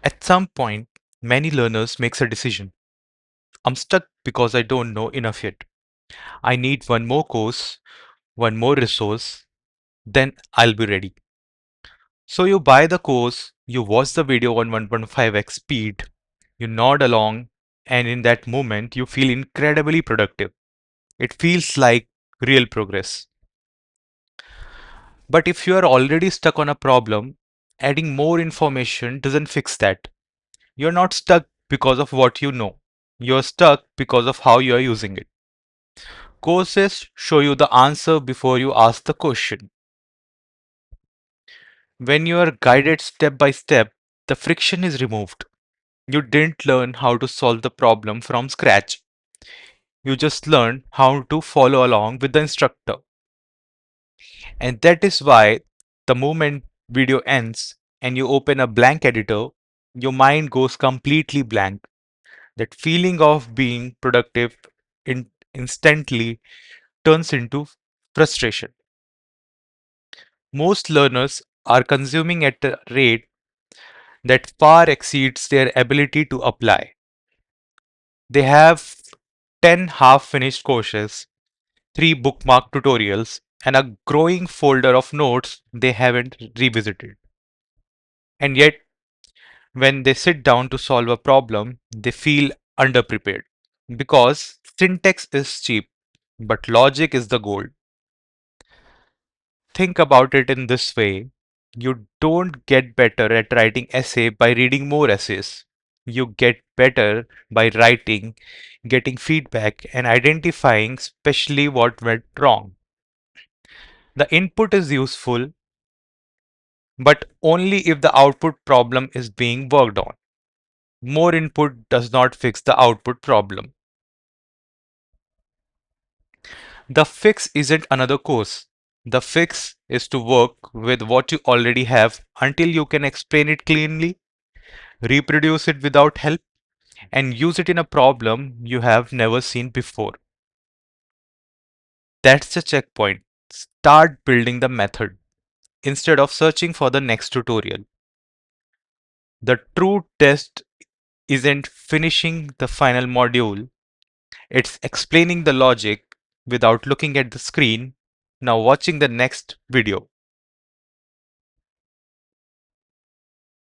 At some point, many learners makes a decision. I'm stuck because I don't know enough yet. I need one more course, one more resource, then I'll be ready. So you buy the course, you watch the video on 1.5x speed, you nod along, and in that moment you feel incredibly productive. It feels like real progress. But if you are already stuck on a problem, adding more information doesn't fix that. You're not stuck because of what you know. You're stuck because of how you are using it. Courses show you the answer before you ask the question. When you are guided step by step, the friction is removed. You didn't learn how to solve the problem from scratch. You just learned how to follow along with the instructor. And that is why the moment video ends and you open a blank editor, your mind goes completely blank. That feeling of being productive instantly turns into frustration. Most learners are consuming at a rate that far exceeds their ability to apply. They have 10 half finished courses, 3 bookmark tutorials, and a growing folder of notes they haven't revisited. And yet, when they sit down to solve a problem, they feel underprepared. Because syntax is cheap, but logic is the gold. Think about it in this way. You don't get better at writing essay by reading more essays. You get better by writing, getting feedback, and identifying especially what went wrong. The input is useful, but only if the output problem is being worked on. More input does not fix the output problem. The fix isn't another course. The fix is to work with what you already have until you can explain it cleanly, reproduce it without help, and use it in a problem you have never seen before. That's the checkpoint. Start building the method instead of searching for the next tutorial. The true test isn't finishing the final module, it's explaining the logic without looking at the screen. Now, watching the next video.